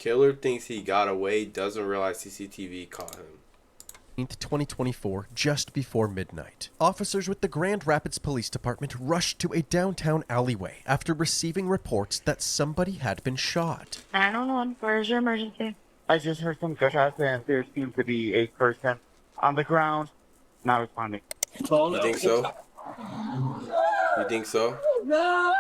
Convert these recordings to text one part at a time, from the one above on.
Killer thinks he got away, doesn't realize CCTV caught him. 2024, just before midnight. Officers with the Grand Rapids Police Department rushed to a downtown alleyway after receiving reports that somebody had been shot. 911, where's your emergency? I just heard some gunshots and there seems to be a person on the ground not responding. You think so? You think so? No!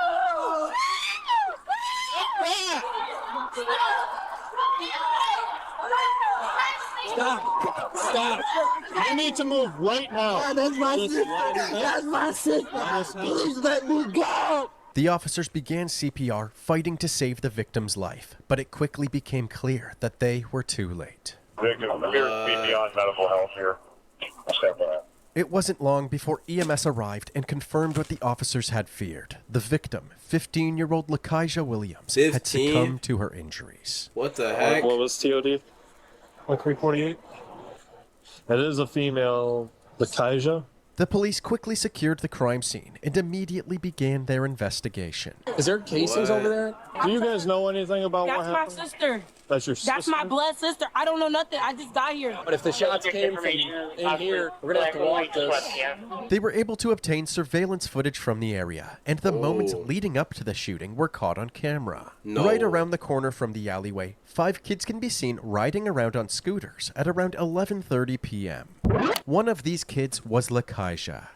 Stop! You need to move right now. That's my sister. That's my sister. Please let me go. The officers began CPR, fighting to save the victim's life, but it quickly became clear that they were too late. Victim, appears to be beyond medical health here. Stand by. It wasn't long before EMS arrived and confirmed what the officers had feared. The victim, 15-year-old Lakeisha Williams, 15? had succumbed to her injuries. What the heck? What was TOD? Like 348? That is a female, Lakeisha. The police quickly secured the crime scene and immediately began their investigation. Is there casings over there? Do you guys know anything about what happened? That's my sister. That's your sister? That's my blood sister. I don't know nothing. I just got here. But if the shots came from in here, we're gonna have to walk this. They were able to obtain surveillance footage from the area, and the moments leading up to the shooting were caught on camera. No. Right around the corner from the alleyway, 5 kids can be seen riding around on scooters at around 11:30 p.m. One of these kids was Lakeisha.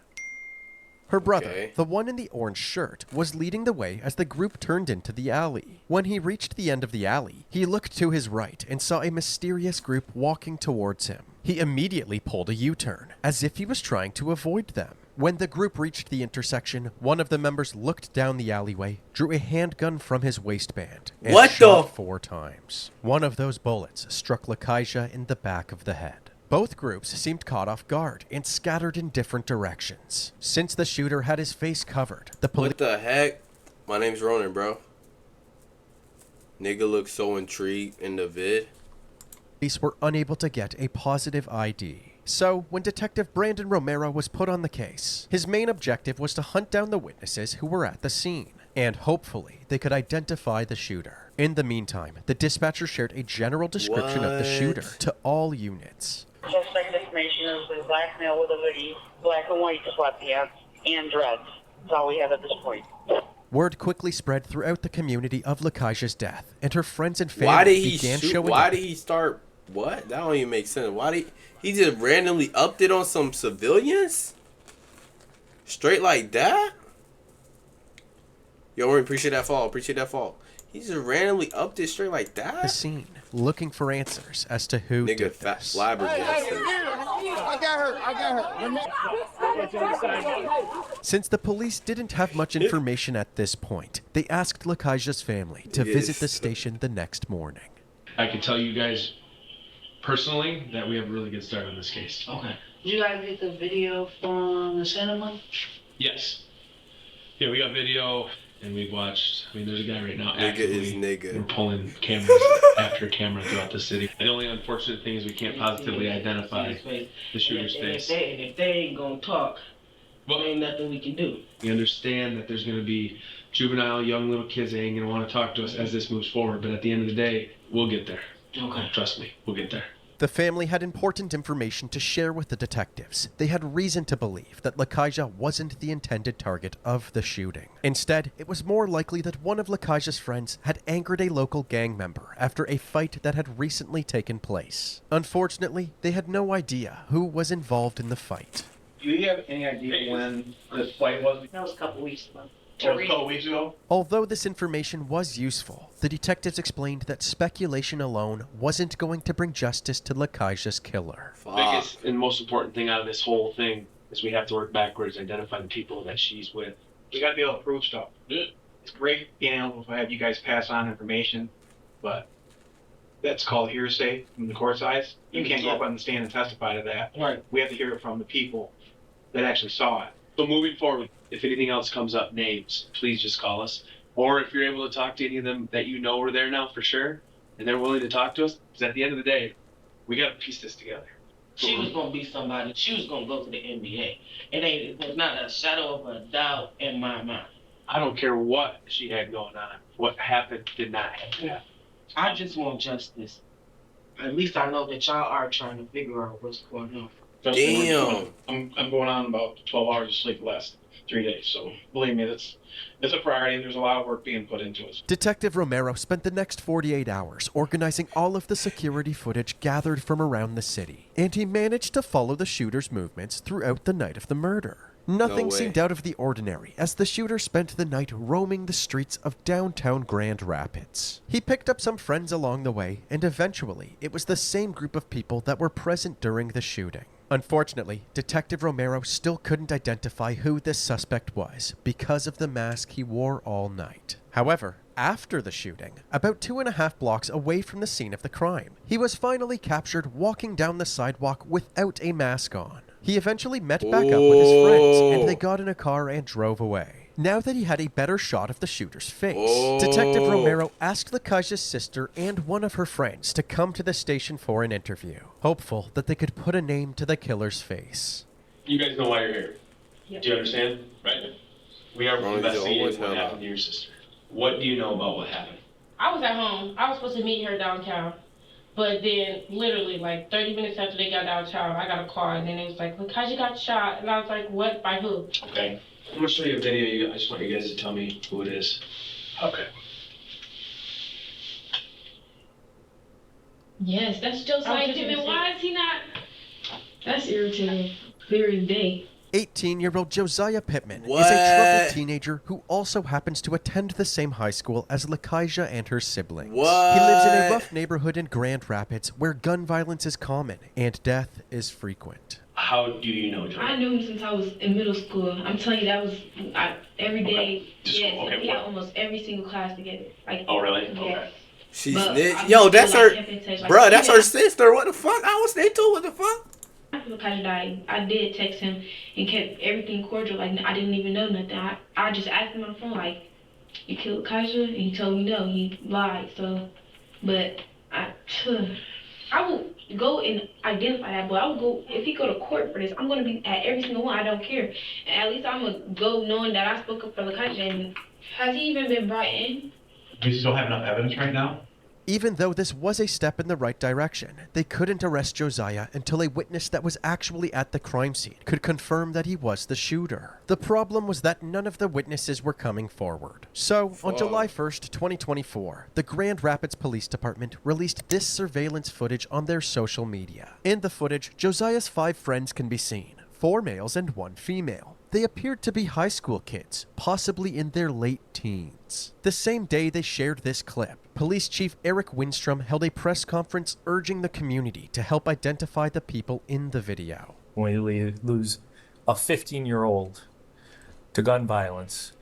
Her brother, the one in the orange shirt, was leading the way as the group turned into the alley. When he reached the end of the alley, he looked to his right and saw a mysterious group walking towards him. He immediately pulled a U-turn, as if he was trying to avoid them. When the group reached the intersection, one of the members looked down the alleyway, drew a handgun from his waistband, and shot 4 times. One of those bullets struck Lakeisha in the back of the head. Both groups seemed caught off guard and scattered in different directions. Since the shooter had his face covered, the police... What the heck? My name's Ronan, bro. Nigga looks so intrigued in the vid. Police were unable to get a positive ID. So, when Detective Brandon Romero was put on the case, his main objective was to hunt down the witnesses who were at the scene, and hopefully they could identify the shooter. In the meantime, the dispatcher shared a general description of the shooter to all units. Suspect information is a black male with a hoodie, black and white sweatpants, and dreads. That's all we have at this point. Word quickly spread throughout the community of Lakeisha's death, and her friends and family began showing Why did he start? What? That don't even make sense. Why did he just randomly upped it on some civilians? Straight like that? Yo, we appreciate that fall. Appreciate that fall. He just randomly upped it straight like that? The scene, looking for answers as to who did this. Flabbergasted. I got her. Since the police didn't have much information at this point, they asked Lakeisha's family to visit the station the next morning. I can tell you guys personally that we have a really good start on this case. Okay. Did you guys get the video from the cinema? Yes. Yeah, we got video and we've watched. I mean, there's a guy right now. Nigga is nigga. We're pulling cameras after camera throughout the city. The only unfortunate thing is we can't positively identify the shooter's face. If they ain't gonna talk, there ain't nothing we can do. We understand that there's going to be juvenile, young little kids that ain't going to want to talk to us as this moves forward, but at the end of the day, we'll get there. Okay. Trust me, we'll get there. The family had important information to share with the detectives. They had reason to believe that Lakeisha wasn't the intended target of the shooting. Instead, it was more likely that one of Lakeisha's friends had angered a local gang member after a fight that had recently taken place. Unfortunately, they had no idea who was involved in the fight. Do you have any idea when this fight was? That was a couple weeks ago. It was a couple weeks ago? Although this information was useful, the detectives explained that speculation alone wasn't going to bring justice to Lakeisha's killer. The biggest and most important thing out of this whole thing is we have to work backwards, identify the people that she's with. We got to be able to prove stuff. It's great being able to have you guys pass on information, but that's called hearsay from the court's eyes. You can't go up on the stand and testify to that. Right. We have to hear it from the people that actually saw it. So moving forward, if anything else comes up, names, please just call us. Or if you're able to talk to any of them that you know are there now for sure, and they're willing to talk to us, because at the end of the day, we got to piece this together. She was going to be somebody. She was going to go to the NBA. It was not a shadow of a doubt in my mind. I don't care what she had going on. What happened did not happen. Yeah. I just want justice. At least I know that y'all are trying to figure out what's going on. Trust me, Damn. I'm going on about 12 hours of sleep the last 3 days, so believe me, it's a priority. There's a lot of work being put into it. Detective Romero spent the next 48 hours organizing all of the security footage gathered from around the city, and he managed to follow the shooter's movements throughout the night of the murder. Nothing seemed out of the ordinary as the shooter spent the night roaming the streets of downtown Grand Rapids. He picked up some friends along the way, and eventually it was the same group of people that were present during the shooting. Unfortunately, Detective Romero still couldn't identify who this suspect was because of the mask he wore all night. However, after the shooting, about 2.5 blocks away from the scene of the crime, he was finally captured walking down the sidewalk without a mask on. He eventually met back up with his friends, and they got in a car and drove away. Now that he had a better shot of the shooter's face, Detective Romero asked Lakaja's sister and one of her friends to come to the station for an interview, hopeful that they could put a name to the killer's face. You guys know why you're here. Yep. Do you understand? Right. We are investigating what happened to your sister. What do you know about what happened? I was at home. I was supposed to meet her downtown. But then, literally, like 30 minutes after they got downtown, I got a call, and then it was like, look, how'd you got shot? And I was like, what? By who? Okay. I'm gonna show you a video. I just want you guys to tell me who it is. Okay. Yes, that's just like him. And why is he not? That's irritating. Very day. 18-year-old Josiah Pittman is a troubled teenager who also happens to attend the same high school as Lakaja and her siblings. He lives in a rough neighborhood in Grand Rapids where gun violence is common and death is frequent. How do you know Joy? I knew him since I was in middle school. I'm telling you, that was every day. Yes, okay, we had almost every single class together. Like, oh, really? Yes. Okay. She's But snitch. Yo, that's her. Bruh, that's her sister. What the fuck? I was snitch too. What the fuck? After Lakaja died, I did text him and kept everything cordial. Like, I didn't even know nothing. I just asked him on the phone, like, you killed Lakaja? And he told me no. He lied. So, but I will go and identify that, but I will go, if he go to court for this, I'm going to be at every single one. I don't care. And at least I'm going to go knowing that I spoke up for Lakaja. And has he even been brought in? Do you still have enough evidence right now? Even though this was a step in the right direction, they couldn't arrest Josiah until a witness that was actually at the crime scene could confirm that he was the shooter. The problem was that none of the witnesses were coming forward. So, on July 1st, 2024, the Grand Rapids Police Department released this surveillance footage on their social media. In the footage, Josiah's 5 friends can be seen, 4 males and 1 female. They appeared to be high school kids, possibly in their late teens. The same day they shared this clip, Police Chief Eric Windstrom held a press conference urging the community to help identify the people in the video. When we lose a 15-year-old to gun violence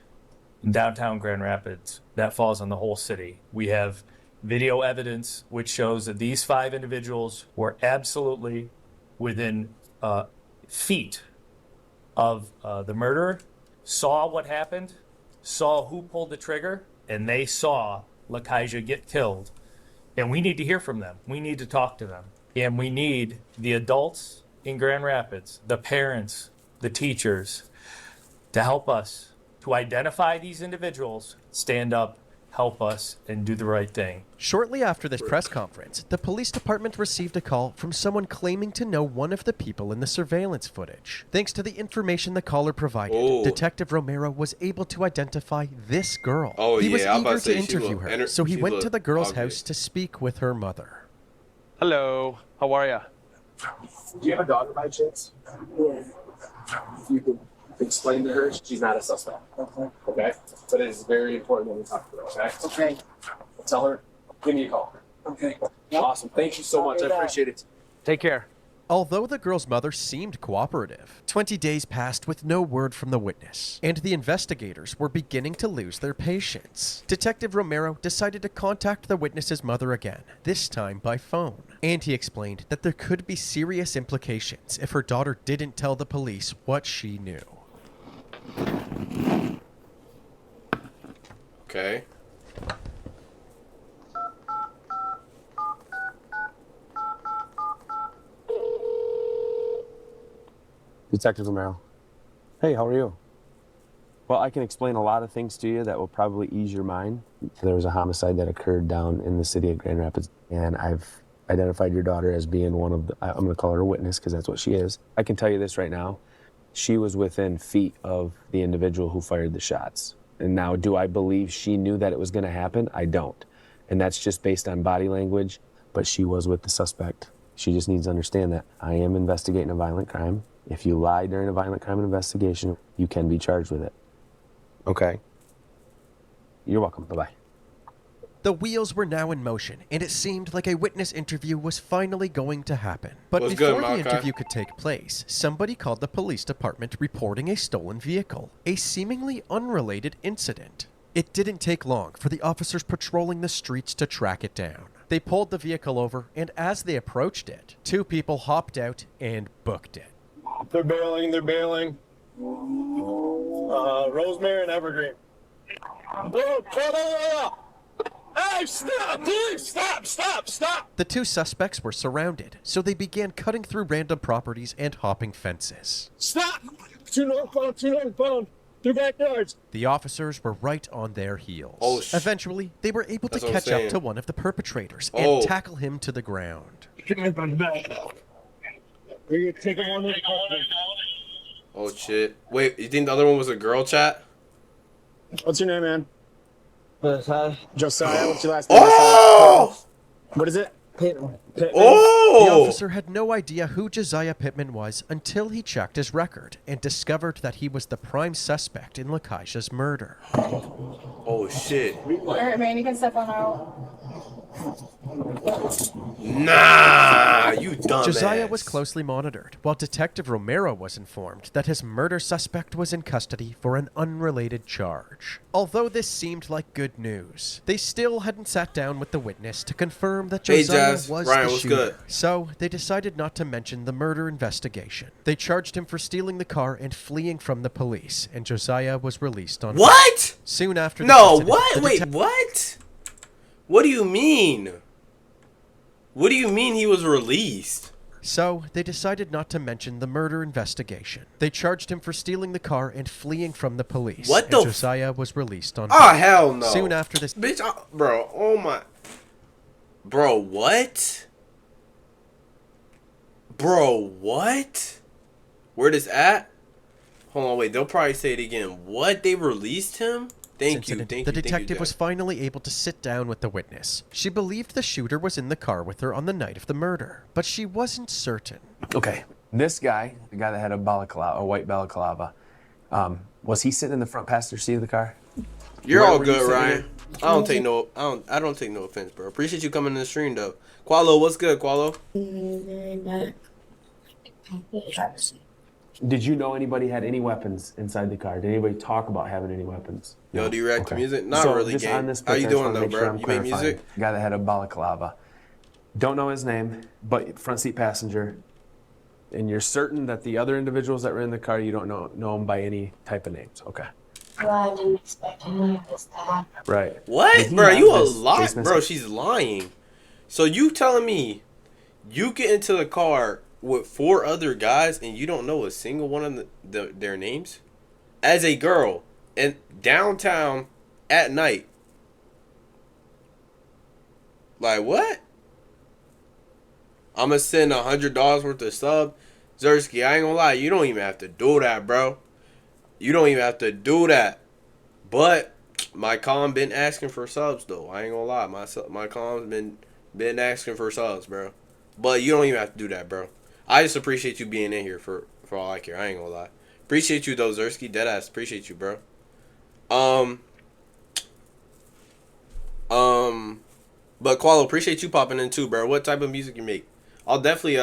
in downtown Grand Rapids, that falls on the whole city. We have video evidence which shows that these 5 individuals were absolutely within feet of the murderer, saw what happened, saw who pulled the trigger, and they saw Lakaja get killed. And we need to hear from them. We need to talk to them. And we need the adults in Grand Rapids, the parents, the teachers, to help us to identify these individuals, stand up, help us, and do the right thing. Shortly after this press conference, the police department received a call from someone claiming to know one of the people in the surveillance footage. Thanks to the information the caller provided, Detective Romero was able to identify this girl. He was eager to interview her, so he went to the girl's house to speak with her mother. Hello, how are ya? Do you have a daughter by chance? Yeah. If you could explain to her, she's not a suspect. Okay. Okay? But it is very important when we talk to her, okay? Okay. Tell her, give me a call. Okay. Awesome. Thank you so much. I appreciate it. Take care. Although the girl's mother seemed cooperative, 20 days passed with no word from the witness, and the investigators were beginning to lose their patience. Detective Romero decided to contact the witness's mother again, this time by phone, and he explained that there could be serious implications if her daughter didn't tell the police what she knew. Okay. Detective Romero. Hey, how are you? Well, I can explain a lot of things to you that will probably ease your mind. There was a homicide that occurred down in the city of Grand Rapids, and I've identified your daughter as being one of the, I'm going to call her a witness because that's what she is. I can tell you this right now. She was within feet of the individual who fired the shots. And now, do I believe she knew that it was going to happen? I don't. And that's just based on body language, but she was with the suspect. She just needs to understand that I am investigating a violent crime. If you lie during a violent crime investigation, you can be charged with it. Okay? You're welcome. Bye-bye. The wheels were now in motion, and it seemed like a witness interview was finally going to happen. But What's before good, the Malachi? interview could take place, somebody called the police department reporting a stolen vehicle, a seemingly unrelated incident. It didn't take long for the officers patrolling the streets to track it down. They pulled the vehicle over, and as they approached it, two people hopped out and booked it. They're bailing. Rosemary and Evergreen. Whoa. Hey, stop! Please, stop! The two suspects were surrounded, so they began cutting through random properties and hopping fences. Stop! Two northbound. Through backyards. The officers were right on their heels. Oh, Eventually, they were able to That's what I'm catch up saying. to one of the perpetrators Oh. and tackle him to the ground. We're gonna take him on the Oh shit. Wait, you think the other one was a girl, chat? What's your name, man? Josiah. What's your last name? Oh! What is it? Pittman. The Oh! officer had no idea who Josiah Pittman was until he checked his record and discovered that he was the prime suspect in Lakeisha's murder. Oh shit. Alright, man, you can step on out. Nah, you dumbass. Josiah was closely monitored, while Detective Romero was informed that his murder suspect was in custody for an unrelated charge. Although this seemed like good news, they still hadn't sat down with the witness to confirm that Hey, Josiah Jazz. was Ryan, the what's shooter. good? So they decided not to mention the murder investigation. They charged him for stealing the car and fleeing from the police, and Josiah was released on What? Soon after this No, incident, what? the Wait, detec- what? What do you mean? What do you mean he was released? So, they decided not to mention the murder investigation. They charged him for stealing the car and fleeing from the police. What and the f- Josiah was released on Oh, bail. hell no. Soon after this... Bitch, bro, oh my... Bro, what? Bro, what? Where this at? Hold on, wait, they'll probably say it again. What? They released him? Thank you, incident, thank the you, thank you, detective was Jack. finally able to sit down with the witness. She believed the shooter was in the car with her on the night of the murder, but she wasn't certain. Okay, this guy, the guy that had a balaclava, a white balaclava, was he sitting in the front passenger seat of the car? You're Where all were you good, sitting Ryan. in? I don't take no offense, bro. Appreciate you coming in the stream though. Qualo, what's good, Qualo? Did you know anybody had any weapons inside the car? Did anybody talk about having any weapons? Yo, do you react to Okay. music? Not So, really, just gang. on this How you picture, I just doing wanna though, make bro? sure I'm You make clarifying. music? Guy that had a balaclava. Don't know his name, but front seat passenger. And you're certain that the other individuals that were in the car, you don't know them by any type of names. Okay. Well, I didn't expect any of this to happen. Right. Did What? he Bro, have you a this lie. face Bro, message? she's lying. So you telling me you get into the car with 4 other guys and you don't know a single one of their names? As a girl in downtown at night. Like what? I'ma send $100 worth of sub. Zersky, I ain't gonna lie, you don't even have to do that, bro. You don't even have to do that. But my com been asking for subs though. I ain't gonna lie, my com's been asking for subs, bro. But you don't even have to do that, bro. I just appreciate you being in here for all I care. I ain't gonna lie. Appreciate you though, Zersky. Deadass. Appreciate you, bro. But Qualo, appreciate you popping in too, bro. What type of music you make? I'll definitely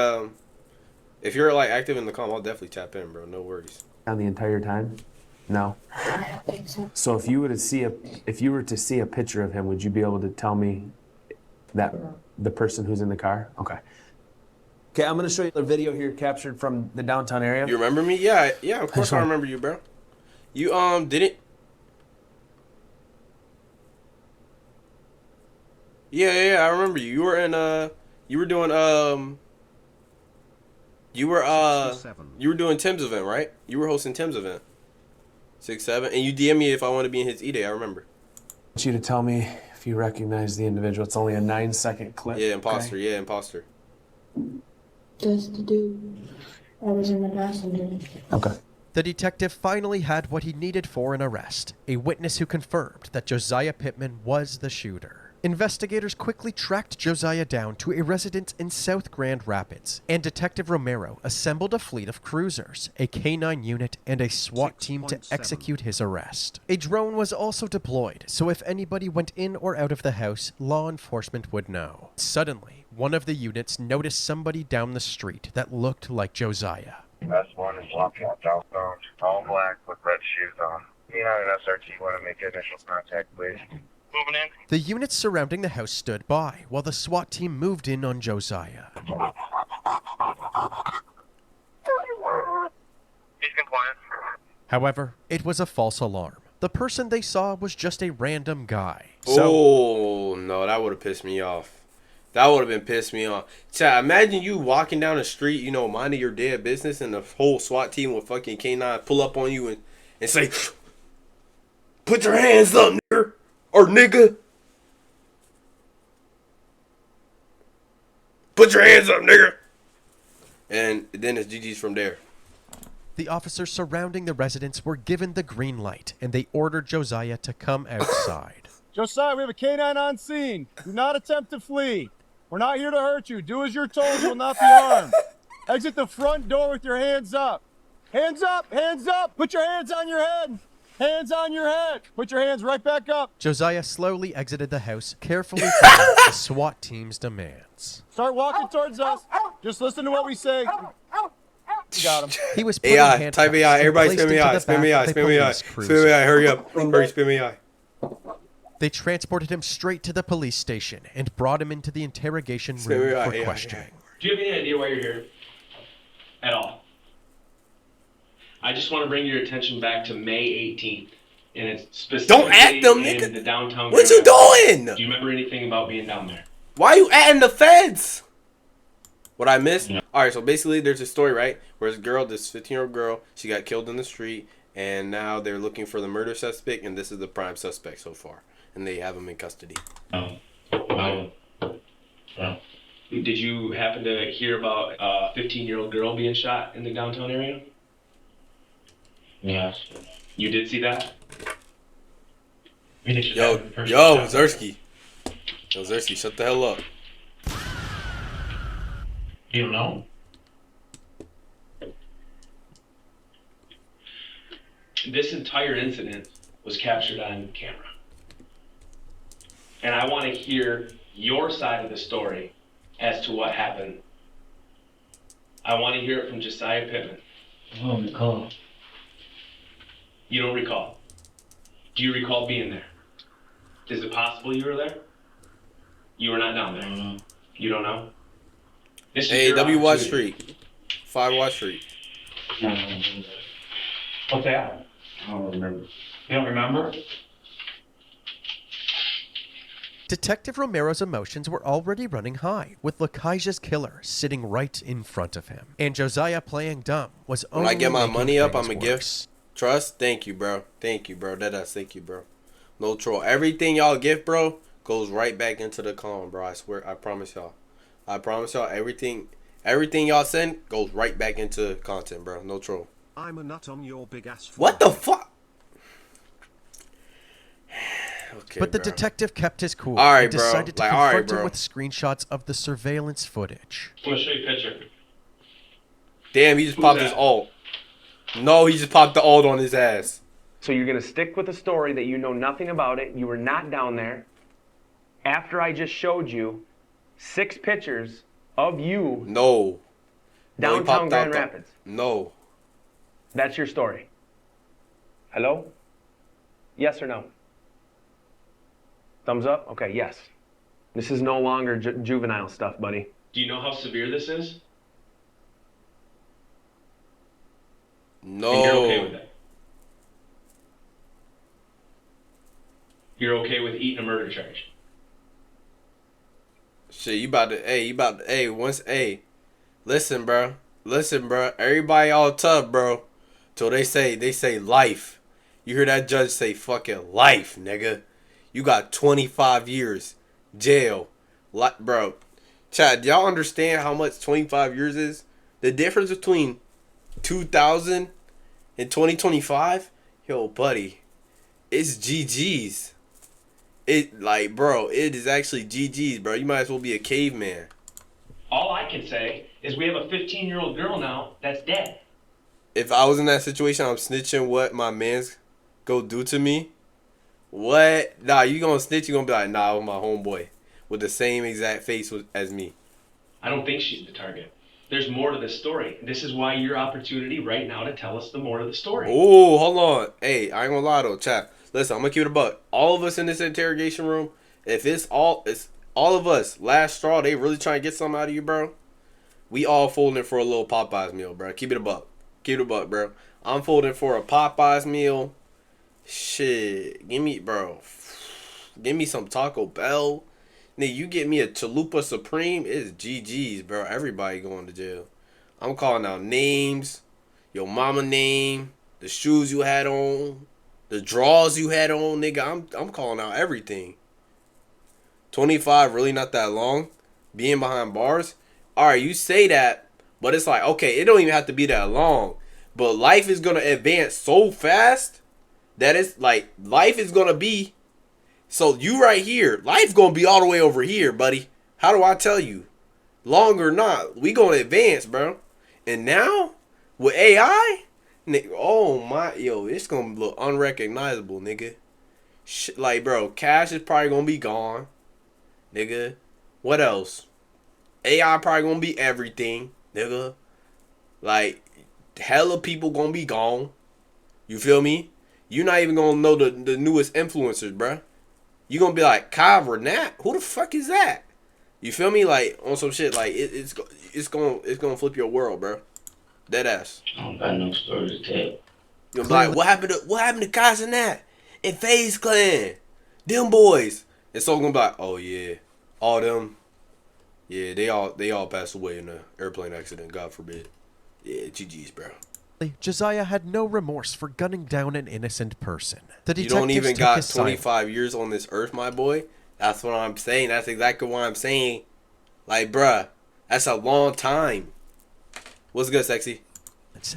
if you're like active in the com, I'll definitely tap in, bro. No worries. On the entire time? No. So if you were to see a picture of him, would you be able to tell me that the person who's in the car? Okay. Okay, I'm gonna show you the video here captured from the downtown area. You remember me? Yeah, of course I remember you, bro. You didn't. Yeah, I remember you. You were in you were doing you were doing Tim's event, right? You were hosting Tim's event. 6-7, and you DM me if I want to be in his E-Day. I remember. want you to tell me if you recognize the individual. It's only a 9-second clip. Yeah, imposter. Okay? Yeah, imposter. Just the dude that was in the passenger. Okay. The detective finally had what he needed for an arrest, a witness who confirmed that Josiah Pittman was the shooter. Investigators quickly tracked Josiah down to a residence in South Grand Rapids, and Detective Romero assembled a fleet of cruisers, a K-9 unit, and a SWAT team to execute his arrest. A drone was also deployed, so if anybody went in or out of the house, law enforcement would know. Suddenly, one of the units noticed somebody down the street that looked like Josiah. S1 is walking out southbound, all black with red shoes on. E9 and SRT want to make initial contact, please. Moving in. The units surrounding the house stood by, while the SWAT team moved in on Josiah. He's compliant. However, it was a false alarm. The person they saw was just a random guy. Oh, no, that would have pissed me off. That would have been pissed me off. Chad, imagine you walking down the street, you know, minding your dead business, and the whole SWAT team with fucking K9 pull up on you and say, "Put your hands up, nigger," or "nigga. Put your hands up, nigger." And then it's GG's from there. The officers surrounding the residence were given the green light, and they ordered Josiah to come outside. Josiah, we have a K-9 on scene. Do not attempt to flee. We're not here to hurt you. Do as you're told. You will not be harmed. Exit the front door with your hands up. Hands up! Hands up! Put your hands on your head! Hands on your head! Put your hands right back up. Josiah slowly exited the house, carefully following the SWAT team's demands. Start walking towards us. Just listen to what we say. You got him. He was put in AI, handcuffs type AI, and everybody placed spin me into eye, the spin me back eye, of a spin me eye, police spin me cruiser. eye, hurry up, hurry, spin me eye. They transported him straight to the police station and brought him into the interrogation Spin me room eye, for AI, questioning. Do you have any idea why you're here? At all? I just want to bring your attention back to May 18th. And it's specifically Don't at them, in nigga. the downtown. What you doing? Do you remember anything about being down there? Why you atting the feds? What I missed? Yeah. All right, so basically there's a story, right? Where this girl, this 15-year-old girl, she got killed in the street, and now they're looking for the murder suspect, and this is the prime suspect so far. And they have him in custody. Did you happen to hear about a 15-year-old girl being shot in the downtown area? Yes. You did see that? Yo, Zersky. Yo, Zersky, shut the hell up. You don't know? This entire incident was captured on camera. And I want to hear your side of the story as to what happened. I want to hear it from Josiah Pittman. I don't recall. You don't recall? Do you recall being there? Is it possible you were there? You were not down there. You don't know? Hey, W. Watt Street. 5 Watt Street. What's that? I don't remember. You don't remember? Detective Romero's emotions were already running high, with Lakaija's killer sitting right in front of him. And Josiah playing dumb was only when I get my making money up, things I'm going to worse. give. Trust? Thank you, bro. Thank you, bro. Deadass, thank you, bro. No troll. Everything y'all give, bro, goes right back into the column, bro. I swear. I promise y'all. I promise y'all, everything y'all send goes right back into content, bro. No troll. I'm a nut on your big ass. What the fuck? Okay, but the bro. detective kept his cool all right, and decided bro. to Like, confront bro. him with screenshots of the surveillance footage. I'm gonna show you a picture. Damn, he just popped his alt. No, he just popped the alt on his ass. So you're going to stick with a story that you know nothing about it, you were not down there, after I just showed you 6 pictures of you downtown Grand Rapids. No. That's your story. Hello? Yes or no? Thumbs up? Okay, yes. This is no longer juvenile stuff, buddy. Do you know how severe this is? No. And you're okay with it? You're okay with eating a murder charge? Shit, you about to, listen, bro. Listen, bro. Everybody all tough, bro. Till they say life. You hear that judge say fucking life, nigga. You got 25 years jail. Like, bro, Chad, y'all understand how much 25 years is? The difference between 2000 and 2025? Yo, buddy, it's GG's. It, like, bro, it is actually GG's, bro. You might as well be a caveman. All I can say is we have a 15-year-old girl now that's dead. If I was in that situation, I'm snitching what my man's go do to me. What? Nah, you gonna snitch, you gonna be like, nah, with my homeboy. With the same exact face as me. I don't think she's the target. There's more to this story. This is why your opportunity right now to tell us the more of the story. Oh, hold on. Hey, I ain't gonna lie though, chat. Listen, I'm gonna keep it a buck. All of us in this interrogation room, if it's all of us, last straw, they really trying to get something out of you, bro. We all folding for a little Popeyes meal, bro. Keep it a buck. Keep it a buck, bro. I'm folding for a Popeyes meal. Shit. Give me some Taco Bell. Nigga, you get me a Chalupa Supreme, it's GG's, bro. Everybody going to jail. I'm calling out names, your mama name, the shoes you had on, the drawers you had on, nigga. I'm calling out everything. 25 really not that long. Being behind bars. Alright, you say that, but it's like, okay, it don't even have to be that long. But life is gonna advance so fast that it's like life is gonna be. So you right here, life gonna be all the way over here, buddy. How do I tell you? Long or not, we gonna advance, bro. And now with AI, nigga, oh my, yo, it's gonna look unrecognizable, nigga. Shit, like, bro, cash is probably gonna be gone, nigga. What else? AI probably gonna be everything, nigga. Like, hella people gonna be gone. You feel me? You're not even gonna know the newest influencers, bruh. You gonna be like, Kai Renat? Who the fuck is that? You feel me? Like, on some shit, like, it's gonna flip your world, bro. Dead ass. I don't got no story to tell. You gonna be like, what happened to Kai Renat and FaZe Clan? Them boys. And so gonna be like, oh yeah, all them. Yeah, they all passed away in an airplane accident, God forbid. Yeah, GG's, bro. Josiah had no remorse for gunning down an innocent person. The You detectives don't even took got his silence. 25 years on this earth, my boy. That's what I'm saying. That's exactly what I'm saying. Like, bruh, that's a long time. What's good, sexy?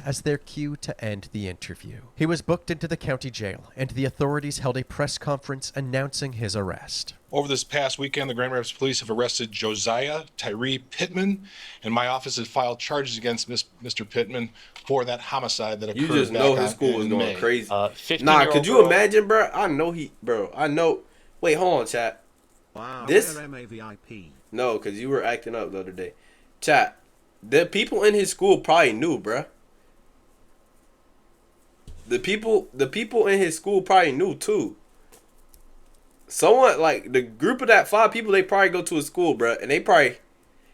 As their cue to end the interview. He was booked into the county jail, and the authorities held a press conference announcing his arrest. Over this past weekend, the Grand Rapids Police have arrested Josiah Tyree Pittman, and my office has filed charges against Mr. Pittman for that homicide that occurred. You just know his school was going crazy. Nah, could you imagine, bro? I know. Wait, hold on, chat. Wow. This? MAVIP. No, because you were acting up the other day. Chat. The people in his school probably knew, bruh. The people in his school probably knew too. Someone like the group of that 5 people, they probably go to his school, bruh, and they probably,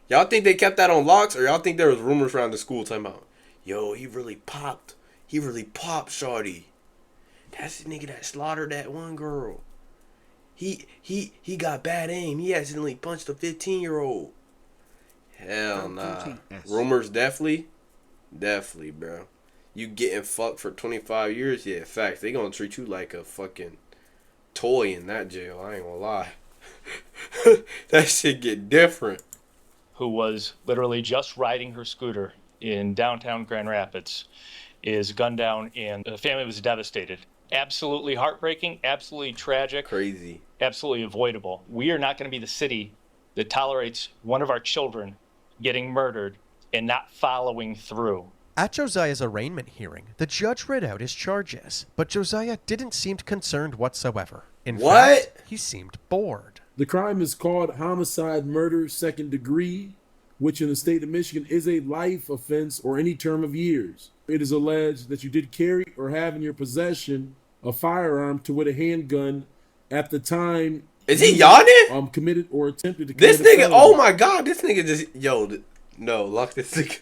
y'all think they kept that on locks, or y'all think there was rumors around the school talking about, yo, he really popped, shawty. That's the nigga that slaughtered that one girl. He got bad aim. He accidentally punched a 15-year-old. Hell nah. Rumors definitely, bro. You getting fucked for 25 years? Yeah, facts. They gonna treat you like a fucking toy in that jail. I ain't gonna lie. That shit get different. Who was literally just riding her scooter in downtown Grand Rapids is gunned down, and the family was devastated. Absolutely heartbreaking, absolutely tragic. Crazy. Absolutely avoidable. We are not going to be the city that tolerates one of our children getting murdered and not following through. At Josiah's arraignment hearing, the judge read out his charges, but Josiah didn't seem concerned whatsoever. In fact, he seemed bored. The crime is called homicide, murder, second degree, which in the state of Michigan is a life offense or any term of years. It is alleged that you did carry or have in your possession a firearm to with a handgun at the time. Is he yawning? Committed or attempted to commit This nigga, a felony. oh my god, this nigga just, no, lock this nigga.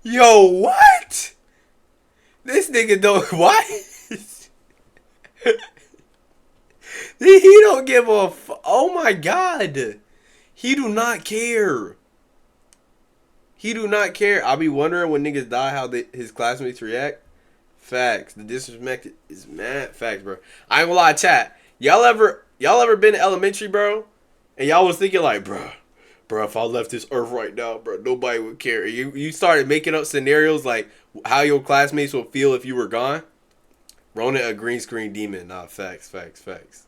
Yo, what? This nigga don't, what? He don't give a oh my god. He do not care. He do not care. I'll be wondering when niggas die how his classmates react. Facts. The disrespect is mad. Facts, bro. I ain't gonna lie, chat. Y'all ever been in elementary, bro? And y'all was thinking like, bro, if I left this earth right now, bro, nobody would care. You started making up scenarios like how your classmates would feel if you were gone. Rona a green screen demon. Nah, facts. I ain't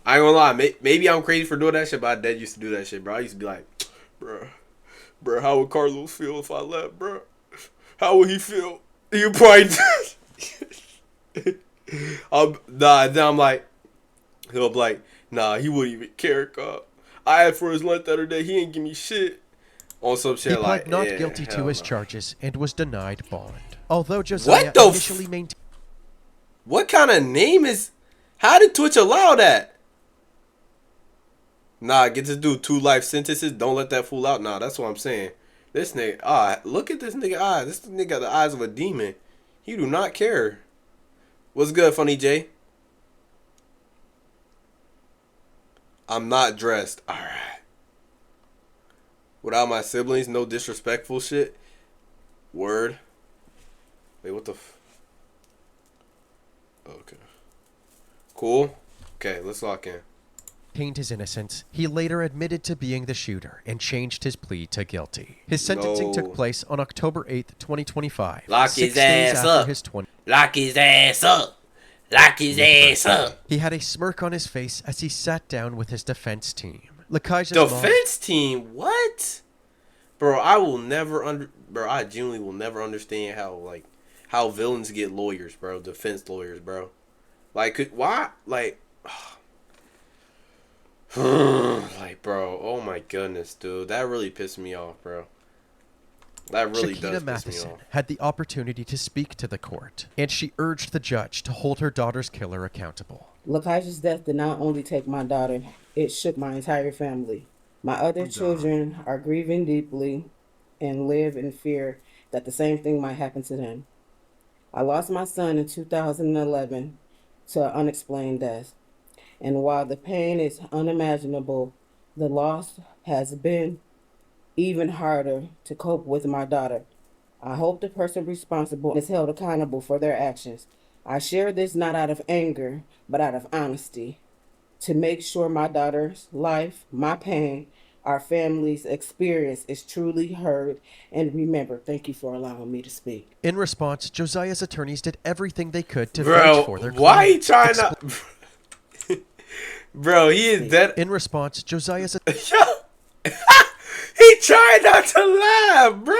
gonna lie. Maybe I'm crazy for doing that shit, but I dead used to do that shit, bro. I used to be like, bro, how would Carlos feel if I left, bro? How would he feel? You probably. Then I'm like, he'll be like, nah, he wouldn't even care, God. I asked for his lunch the other day. He ain't give me shit. On some shit He pled like, not yeah, guilty to hell his no. charges and was denied bond. Although Josiah What the initially maintained. What kind of name is? How did Twitch allow that? Nah, get this dude 2 life sentences. Don't let that fool out. Nah, that's what I'm saying. This nigga, look at this nigga eyes. This nigga got the eyes of a demon. He do not care. What's good, Funny Jay? I'm not dressed. All right. Without my siblings, no disrespectful shit. Word. Wait, what the okay. Cool. Okay, let's lock in. Maintained his innocence, he later admitted to being the shooter and changed his plea to guilty. His sentencing took place on October 8th, 2025. Lock 6 his days ass after up. his 20. Lock his ass up. Lock his ass up. He had a smirk on his face as he sat down with his defense team. Lakaija's mom. Defense team? What? Bro, I genuinely will never understand how villains get lawyers, bro. Defense lawyers, bro. Like, why? Like, like, bro. Oh my goodness, dude. That really pissed me off, bro. That really does piss me off. Had the opportunity to speak to the court, and she urged the judge to hold her daughter's killer accountable. Lakaija's death did not only take my daughter, it shook my entire family. My other children are grieving deeply and live in fear that the same thing might happen to them. I lost my son in 2011 to an unexplained death. And while the pain is unimaginable, the loss has been even harder to cope with my daughter. I hope the person responsible is held accountable for their actions. I share this not out of anger, but out of honesty, to make sure my daughter's life, my pain, our family's experience is truly heard and remembered. Thank you for allowing me to speak. In response, Josiah's attorneys did everything they could to vouch for their client. Why he trying to... Bro, he is dead. In response, Josiah's... He tried not to laugh, bro.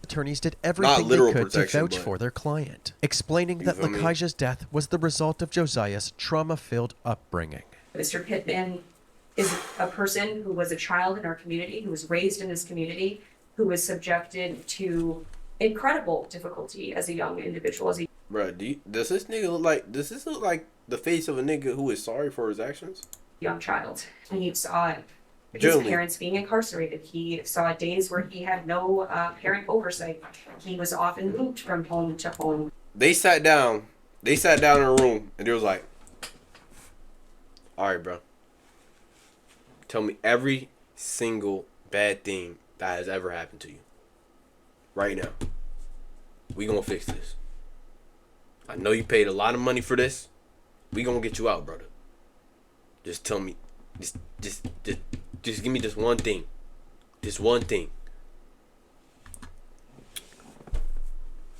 Attorneys did everything they could to vouch for their client, explaining that Lakaija's death was the result of Josiah's trauma-filled upbringing. Mr. Pittman is a person who was a child in our community, who was raised in this community, who was subjected to incredible difficulty as a young individual. Bro, does this look like the face of a nigga who is sorry for his actions? Young child. And he saw his parents being incarcerated. He saw days where he had no parent oversight. He was often moved from home to home. They sat down in a room and they was like, all right, bro. Tell me every single bad thing that has ever happened to you. Right now. We gonna fix this. I know you paid a lot of money for this. We gonna get you out, brother. Just tell me. Just give me this one thing. This one thing.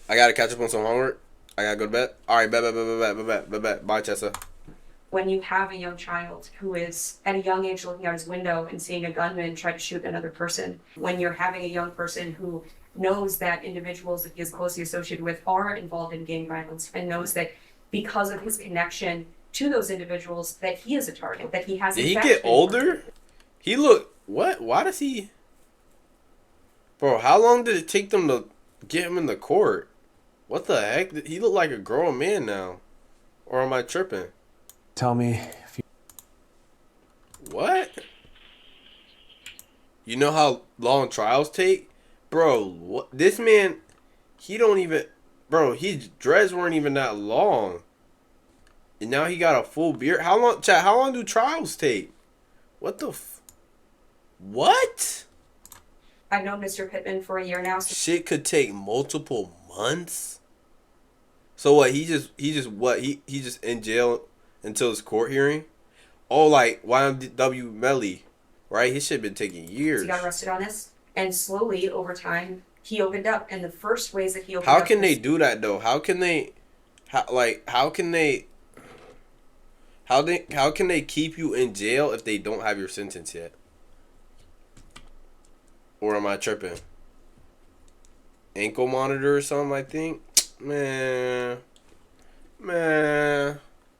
I gotta catch up on some homework. I gotta go to bed. Alright, bet. Bye, Tessa. When you have a young child who is at a young age looking out his window and seeing a gunman try to shoot another person, when you're having a young person who knows that individuals that he is closely associated with are involved in gang violence and knows that because of his connection to those individuals that he is a target, that he has. Did he get older? He look what? Why does he? Bro, how long did it take them to get him in the court? What the heck? He look like a grown man now, or am I tripping? Tell me if you... What? You know how long trials take? Bro, what? This man, he don't even... Bro, his dreads weren't even that long. And now he got a full beard. How long, chat, how long do trials take? What the What? I've known Mr. Pittman for a year now. Shit could take multiple months? So what, he just in jail until his court hearing. Oh, like YMW Melly, right? His shit been taking years. He got arrested on this, and slowly over time he opened up. And the first ways that he opened How up. can they do that though? How can they keep you in jail if they don't have your sentence yet? Or am I tripping? Ankle monitor or something, I think. Man.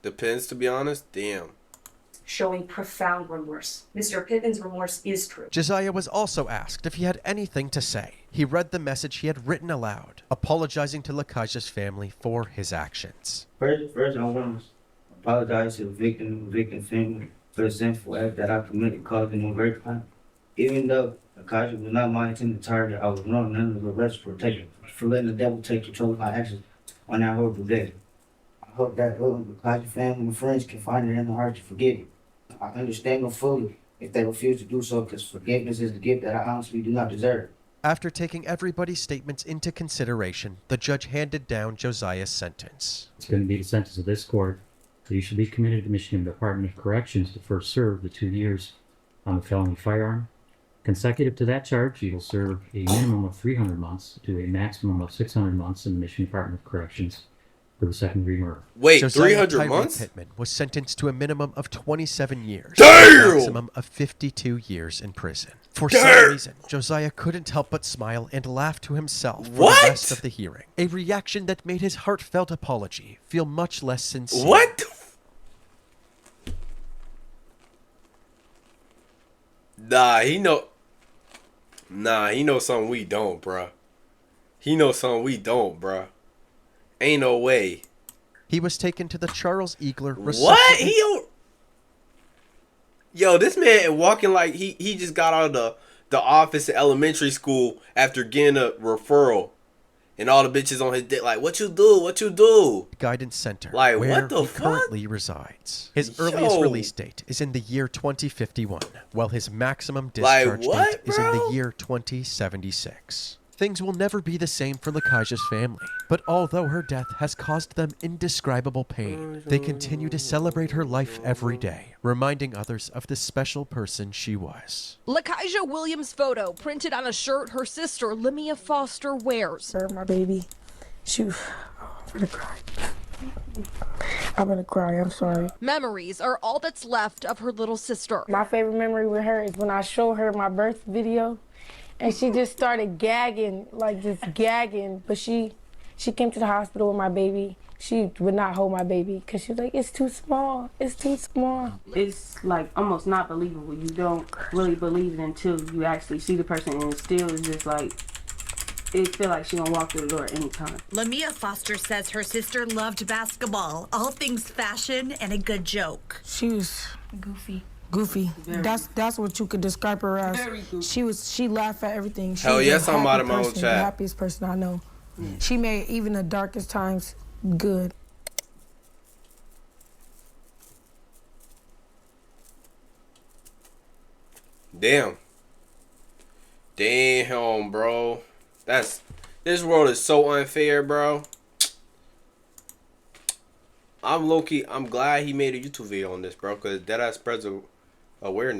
Depends, to be honest. Damn. Showing profound remorse. Mr. Pittman's remorse is true. Josiah was also asked if he had anything to say. He read the message he had written aloud, apologizing to Lakaja's family for his actions. First, I want to apologize to the victim and the victim's family for the sinful act that I committed causing them great crime. Even though Lakaja was not my intended target, I was wrong none of the rest for letting the devil take control of my actions on that horrible day. I hope that Lakaja family and friends can find it in their heart to forgive me. I understand them fully if they refuse to do so, because forgiveness is the gift that I honestly do not deserve. After taking everybody's statements into consideration, the judge handed down Josiah's sentence. It's going to be the sentence of this court that you should be committed to the Michigan Department of Corrections to first serve the 2 years on a felony firearm. Consecutive to that charge, you will serve a minimum of 300 months to a maximum of 600 months in the Michigan Department of Corrections for the second-degree murder. Wait, Josiah 300 months? Pittman was sentenced to a minimum of 27 years. Damn! And a maximum of 52 years in prison. For some reason, Josiah couldn't help but smile and laugh to himself for the rest of the hearing. A reaction that made his heartfelt apology feel much less sincere. What? He know something we don't, bruh. He knows something we don't, bruh. Ain't no way. He was taken to the Charles Eagler What? Yo, this man walking like he just got out of the office at elementary school after getting a referral. And all the bitches on his dick like, what you do? Guidance Center, like, where what the he fuck? currently resides. His earliest release date is in the year 2051, while his maximum discharge date is in the year 2076. Things will never be the same for Lakaja's family, but although her death has caused them indescribable pain, they continue to celebrate her life every day, reminding others of the special person she was. Lakaja Williams' photo printed on a shirt her sister Limia Foster wears. My baby, I'm gonna cry. I'm gonna cry, I'm sorry. Memories are all that's left of her little sister. My favorite memory with her is when I showed her my birth video. And she just started gagging, like just gagging. But she came to the hospital with my baby. She would not hold my baby because she was like, it's too small. It's too small. It's like almost not believable. You don't really believe it until you actually see the person, and it still is just like, it feel like she gonna walk through the door anytime. Lamia Foster says her sister loved basketball, all things fashion, and a good joke. She was goofy. That's what you could describe her as. She laughed at everything. She Hell was yes, a I'm happy out of my own person, chat. The happiest person I know. She made even the darkest times good. Damn, bro. This world is so unfair, bro. I'm glad he made a YouTube video on this, bro, because that spreads awareness.